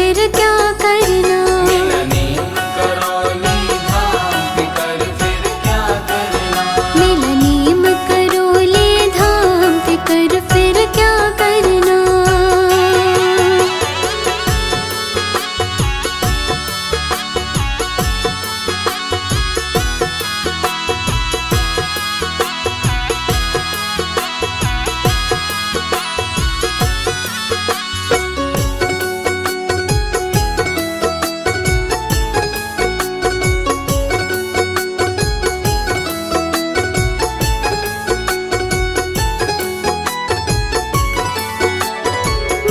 फिर क्या करना। मेला नीम करौली धाम फिकर फिर क्या करना। मेला नीम करौली धाम फिकर फिर क्या करना।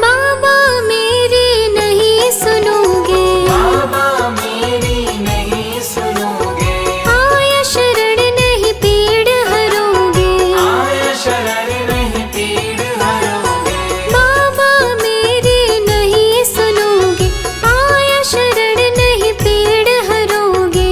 बाबा मेरी नहीं सुनोगे। बाबा मेरी नहीं सुनोगे। आया शरण नहीं पीड़ हरोगे। आया शरण नहीं पीड़ हरोगे। बाबा मेरी नहीं सुनोगे। आया शरण नहीं पीड़ हरोगे।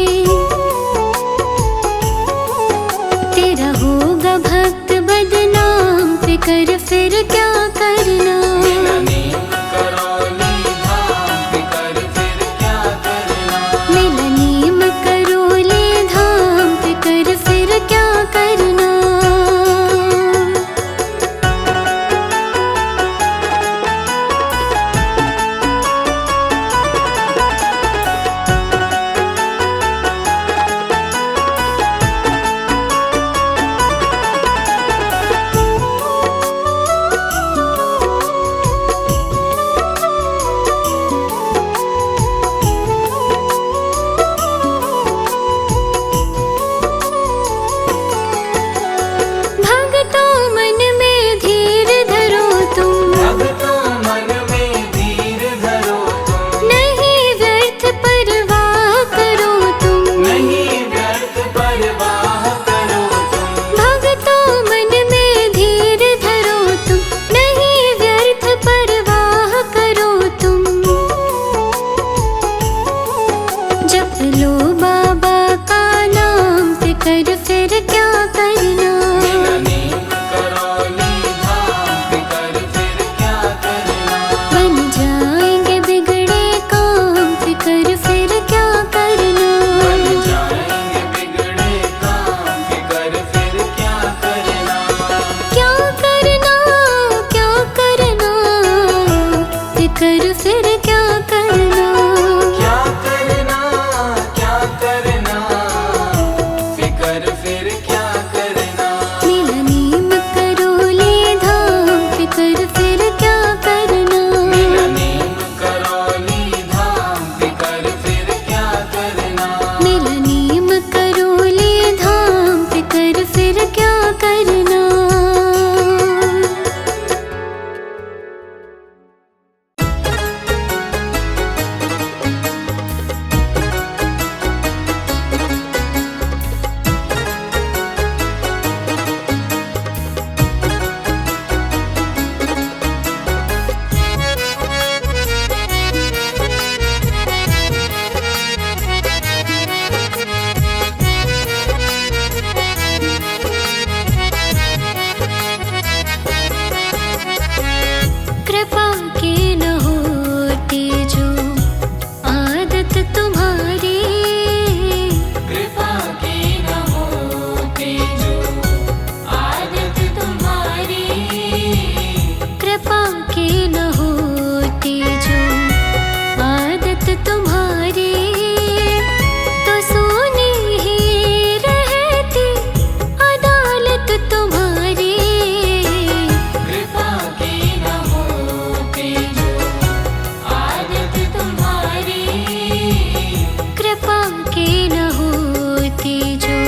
तेरा होगा भक्त बदनाम फिकर फिर क्या करना। मेला नीम करौली धाम फिकर फिर क्या करना। मेला नीम करौली धाम फिकर फिर क्या करना। भक्तों मन में धीर धरो तुम। भक्तों मन में धीर धरो तुम। नहीं व्यर्थ परवाह करो तुम। नहीं व्यर्थ परवाह करो तुम। भक्तों मन में धीर धरो तुम। नहीं व्यर्थ परवाह करो तुम। जप लो बाबा का नाम फिकर फिर क्या करना। मेला नीम करौली धाम फिकर फिर क्या करना। बन जाएंगे बिगड़े काम फिकर फिर क्या करना। बन जाएंगे बिगड़े काम फिकर फिर क्या करना। क्या करना क्या करना फिकर फिर क्या करना। क्या करना क्या करना फिकर फिर क्या करना। मेला नीम करौली धाम फिकर फिर क्या करना। मेला नीम करौली धाम फिकर फिर क्या करना। मेला नीम करौली धाम फिकर फिर क्या करना। कृपा के न होती जो आदत तुम्हारी। कृपा की न होती जो आदत तुम्हारी। कृपा के न होती जो आदत तुम्हारी। तो सोनी ही रहती अदालत तुम्हारी। कृपा की न होती जो आदत तुम्हारी। कृपा के न होती जो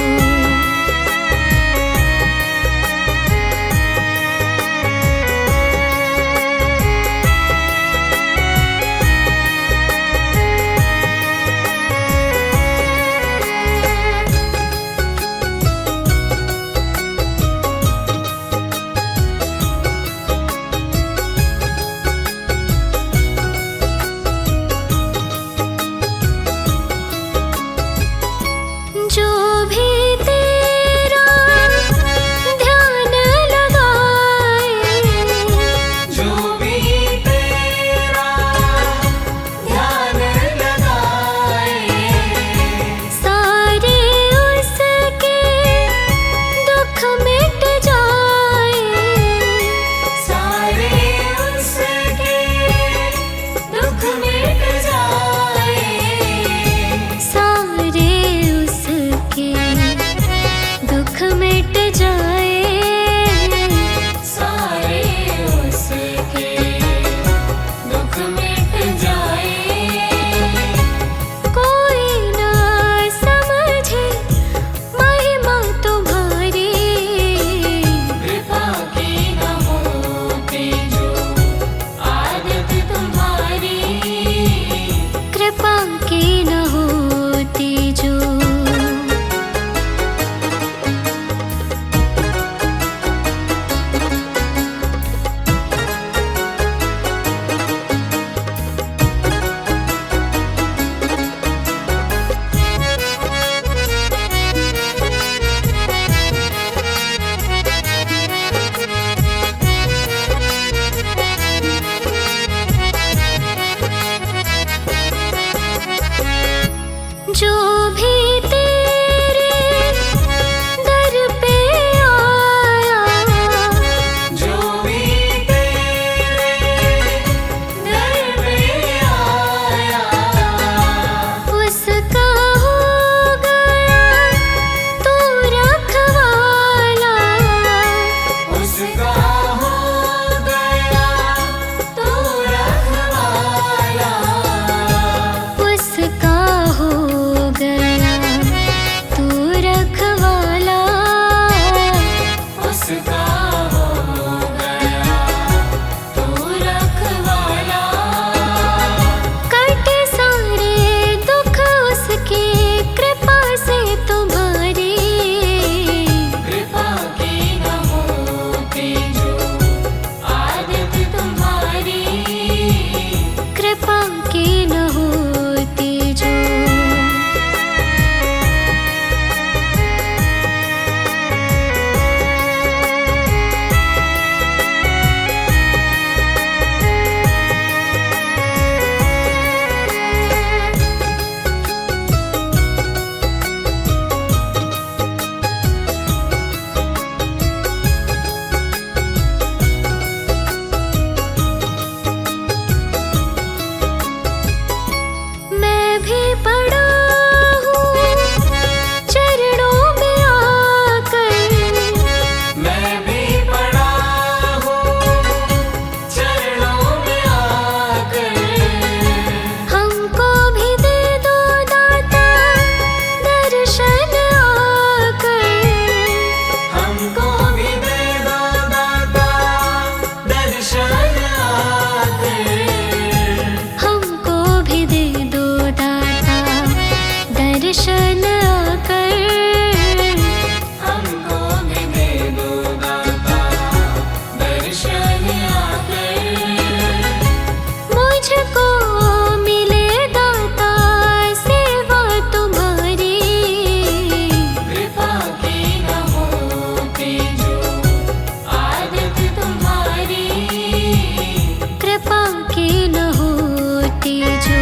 के न होती जो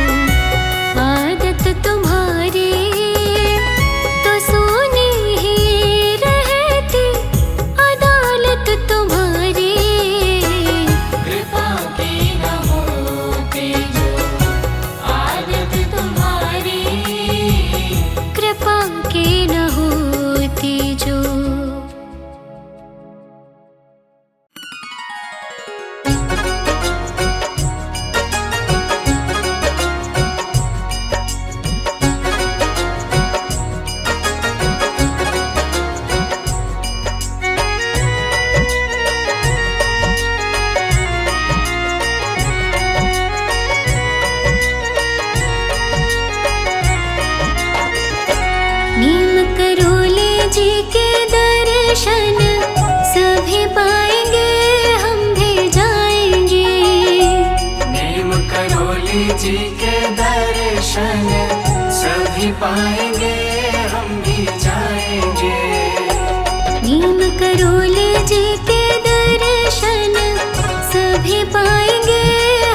आदत तुम्हारी, तो सोनी ही रहती अदालत तुम्हारी। कृपा की न होती जो आदत तुम्हारी, कृपा की न होती जो। नीम करोली जी के दर्शन सभी पाएंगे, हम भी जाएंगे। नीम करोली जी के दर्शन सभी पाएंगे, हम भी जाएंगे। नीम करोली जी के दर्शन सभी पाएंगे,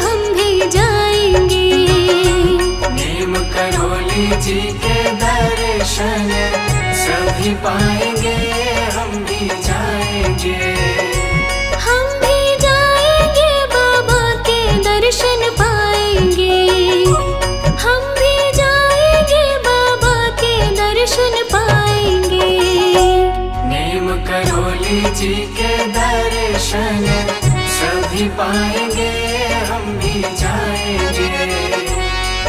हम भी जाएंगे। नीम करोली जी के दर्शन सभी पाएंगे, हम भी जाएंगे। हम भी जाएंगे, बाबा के दर्शन पाएंगे। हम भी जाएंगे, बाबा के दर्शन पाएंगे। नीम करोली जी के दर्शन सभी पाएंगे, हम भी जाएंगे।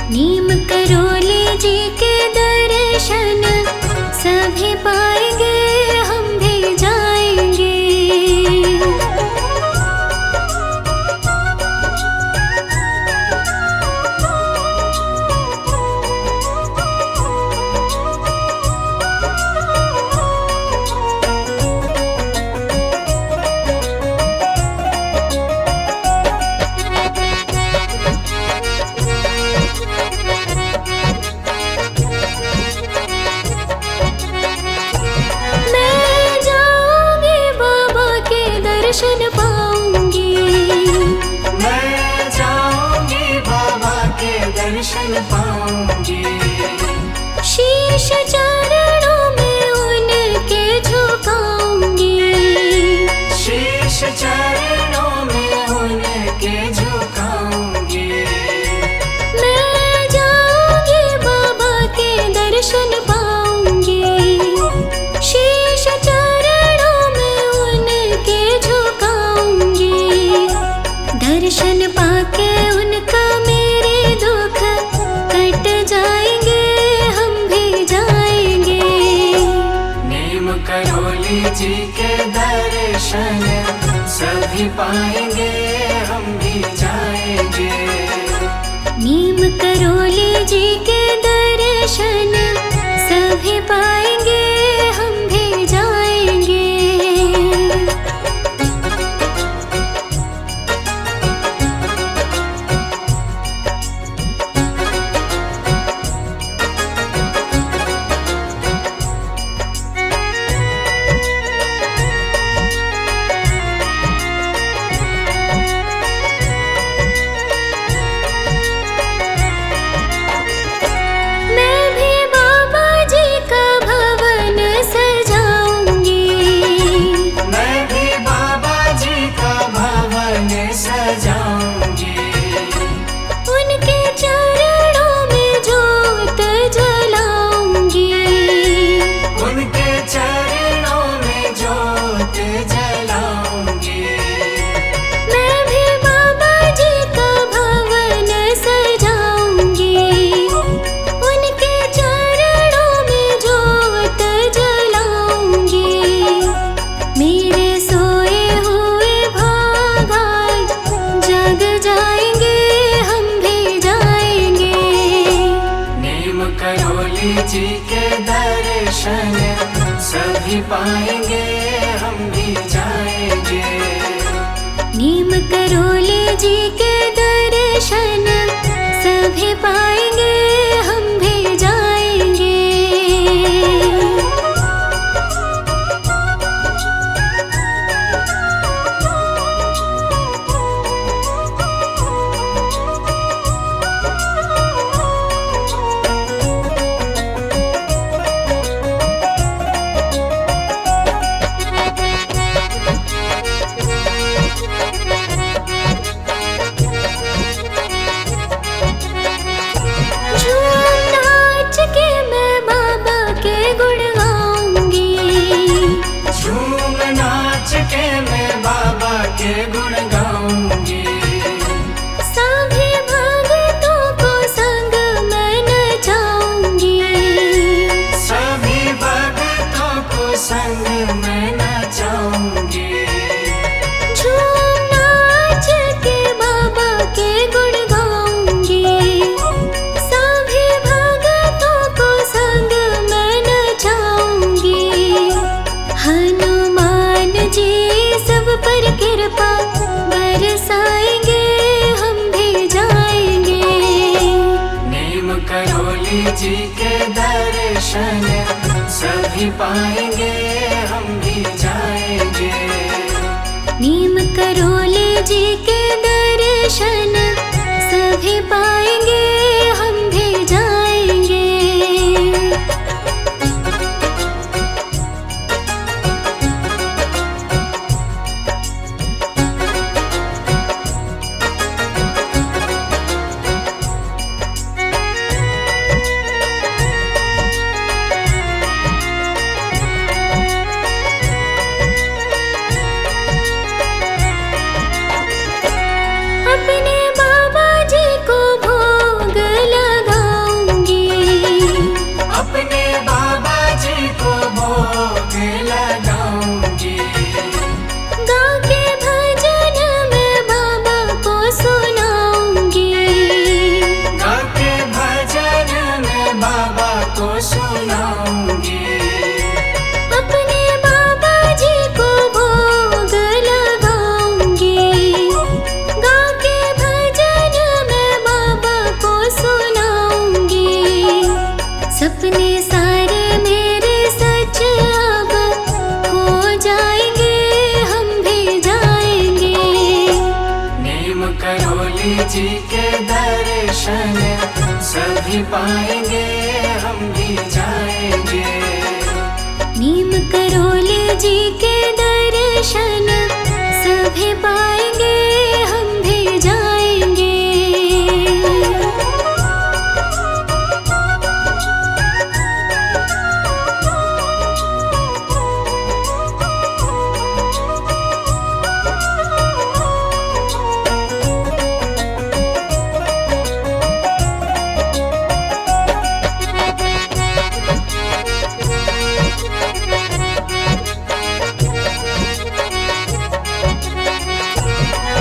नीम करोली जी के दर्शन सभी पाएंगे, हम भी जाएंगे। मैं जाऊंगी, बाबा के दर्शन पाऊंगी। मैं जाऊंगी, बाबा के दर्शन पाऊंगी। शीश चरणों में उनके झुकाऊंगी। शीश चरणों में उनके झुकाऊंगी। मैं जाऊंगी, बाबा के दर्शन पाऊंगी। शीश चरणों में उनके झुकाऊंगी। दर्शन पाके उनका मेरे दुख कट जाएंगे, हम भी जाएंगे। नीम करोली जी के दर्शन सभी पाएंगे, हम भी जाएंगे। नीम करोली जी के दर्शन सभी पाएंगे, हम भी जाएंगे। मैं भी बाबा जी का भवन सजाऊंगी। मैं भी बाबा जी का भवन सजाऊंगी। उनके चरणों में जोत जलाऊंगी। उनके चरणों में जोत जलाऊंगी। मैं भी बाबा जी का भवन सजाऊंगी। उनके चरणों में जोत जलाऊंगी। मेरे सोए हुए भाग आज जग जाएंगे, हम भी जाएंगे। नीम करोली जी के दर्शन सभी पाएंगे, हम भी जाएंगे। नीम करोली जी के दर्शन सभी पाएंगे, हम भी जाएंगे। जी के दर्शन सभी पाएंगे, हम भी जाएंगे। नीम करोली जी के दर्शन सभी पाएंगे, हम भी जाएंगे। अपने बाबा जी को भोग लगाऊंगी, अपने बाबा जी को भोग लगाऊंगी। गा के भजन में बाबा को सुनाऊंगी, गा के भजन में बाबा को सुनाऊंगी। अपने बाबा जी को भोग लगाऊंगी, गा के भजन में बाबा को सुनाऊंगी। सपने सारे मेरे सच अब हो जाएंगे, हम भी जाएंगे। नीम करोली जी के दर्शन सभी पाएंगे, हम भी जाएंगे। नीम करोली जी के दर्शन सभी पाएंगे, हम भी जाएंगे।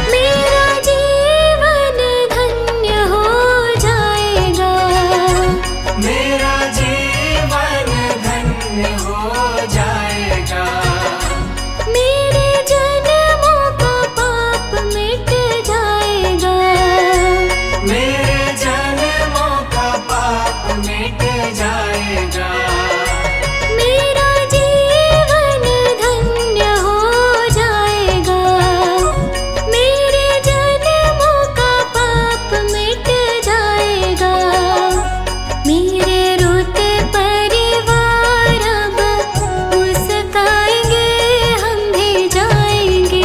मेरा जीवन धन्य हो जाएगा, मेरा जीवन धन्य हो जाएगा। मेरे जन्मों का पाप मिट जाएगा, मेरे जन्मों का पाप मिट जाएगा। मेरा जीवन धन्य हो जाएगा, मेरे जन्मों का पाप मिट जाएगा। मेरे रोते परिवार अब मुस्काएंगे, हम भी जाएंगे।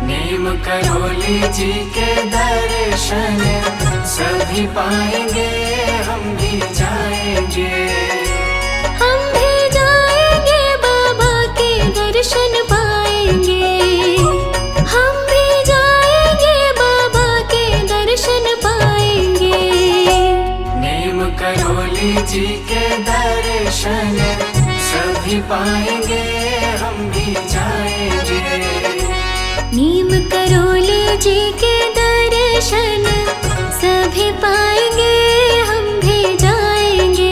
नीम करोली जी के दर्शन सभी पाएंगे, हम भी जाएंगे। हम भी जाएंगे, बाबा के दर्शन पाएंगे। हम भी जाएंगे, बाबा के दर्शन पाएंगे। नीम करोली जी के दर्शन सभी पाएंगे, हम भी जाएंगे। नीम करोली जी के दर्शन सभी पाएंगे, हम भी जाएंगे।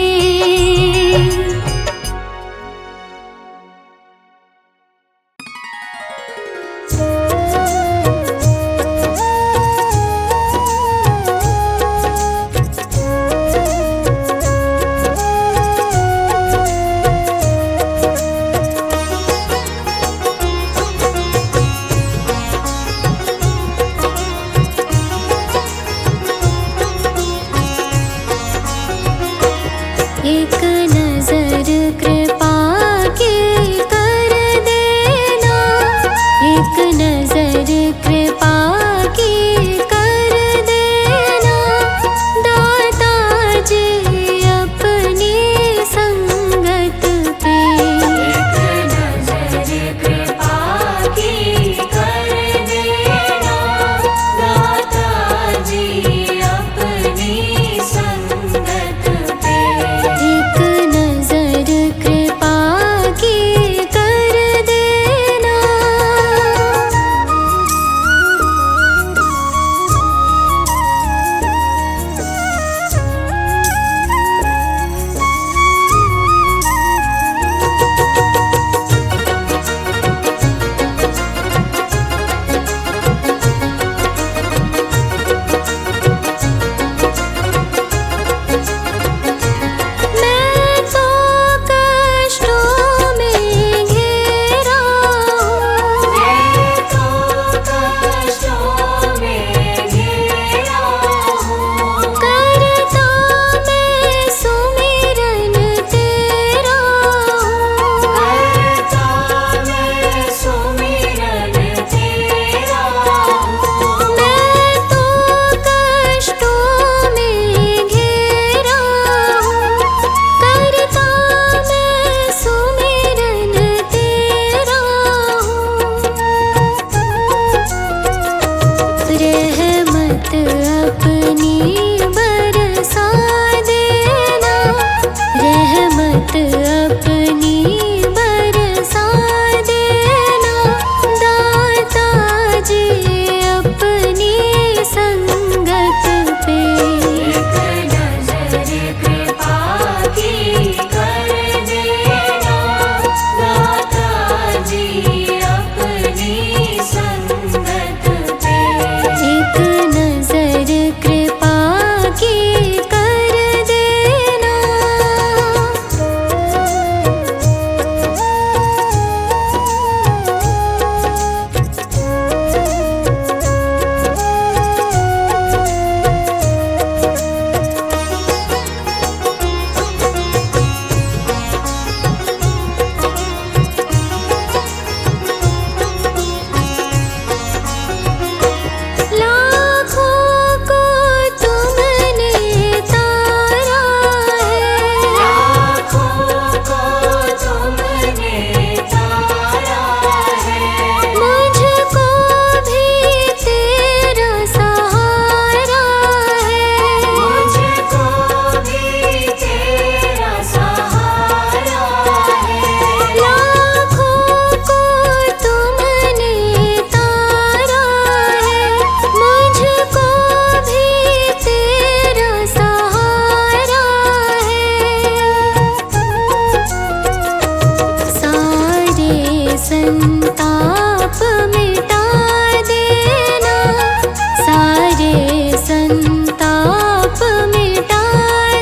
संताप मिटा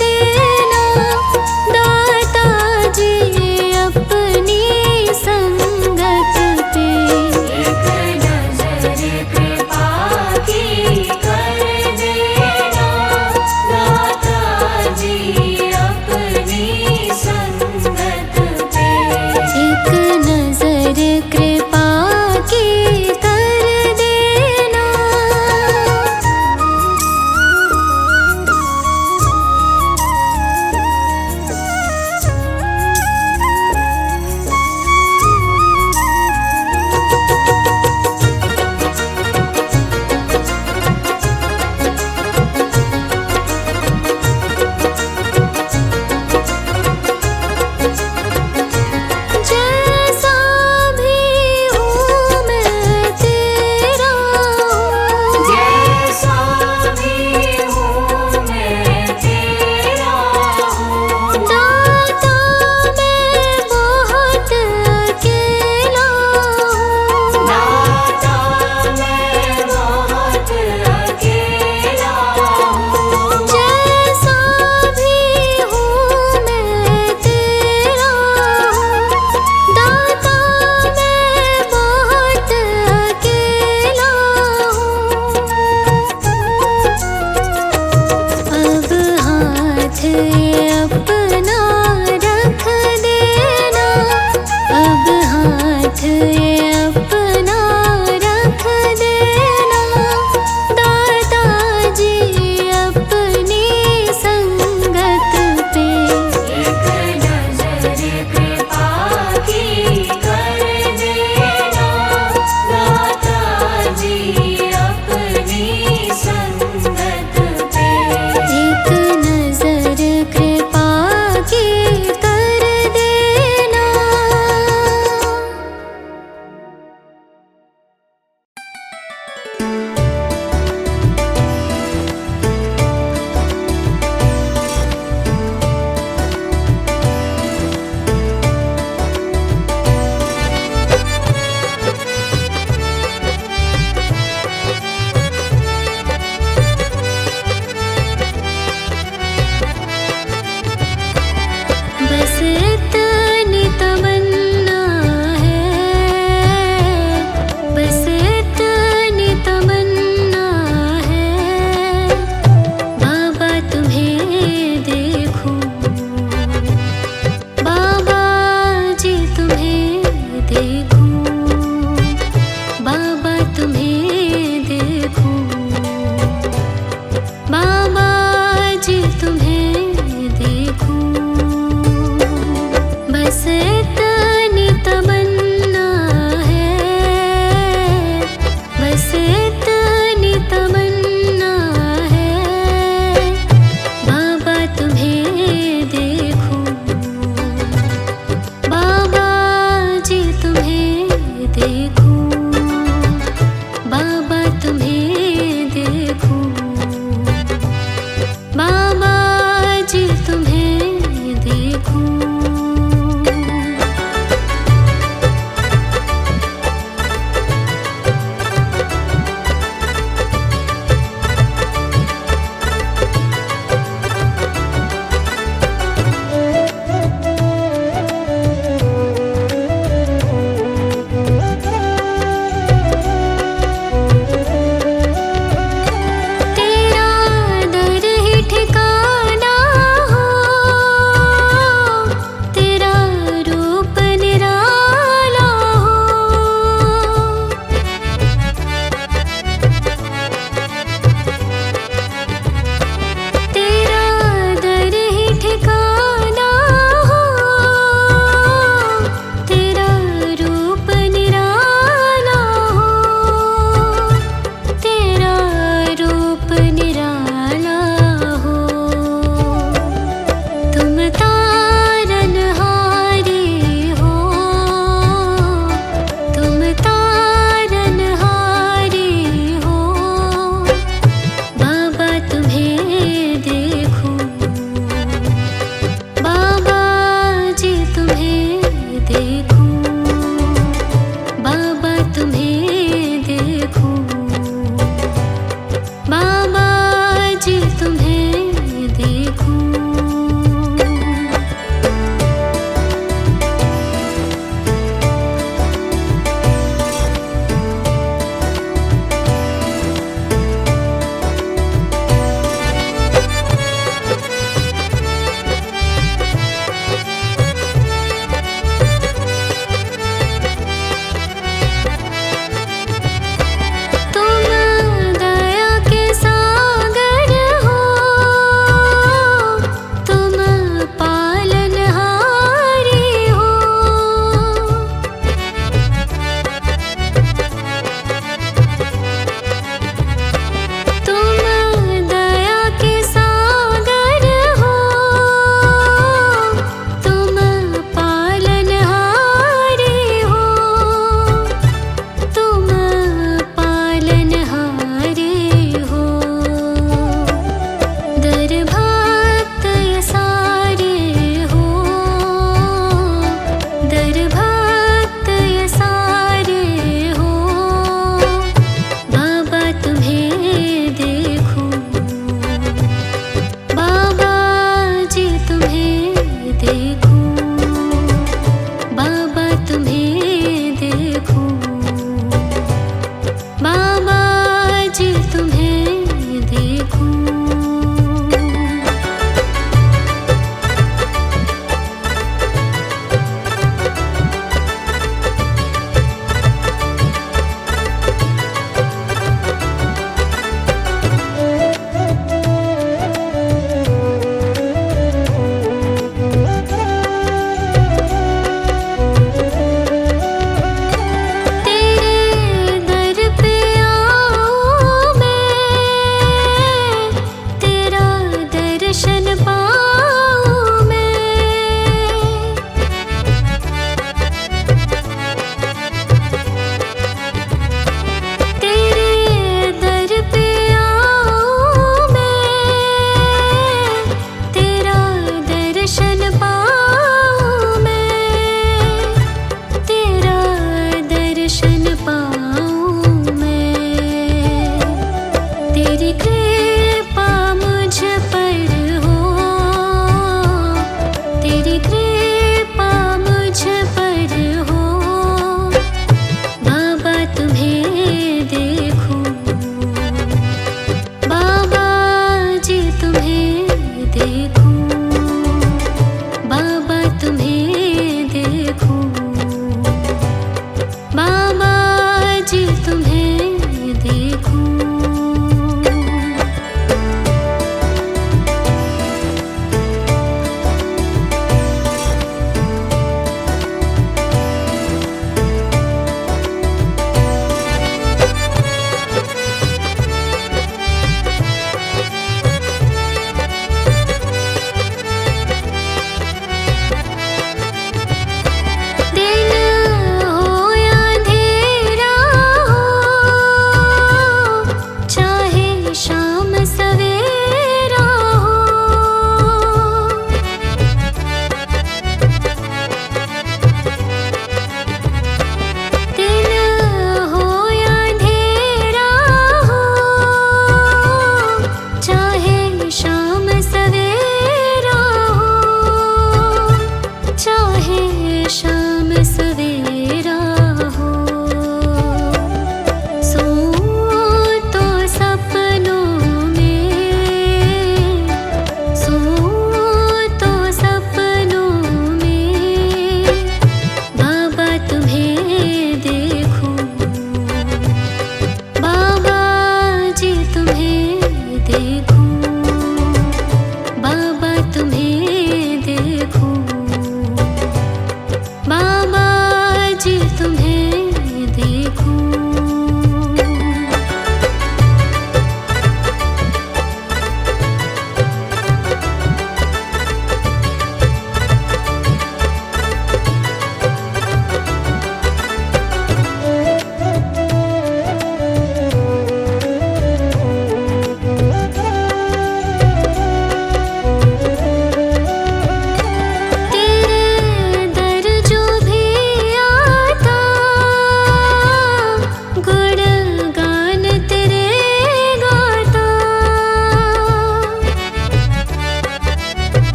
देना दाता जी अपनी संगत पे। एक नजर कृपा की कर देना दाता जी अपनी संगत पे। एक नजर कृपा की कर देना।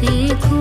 देखो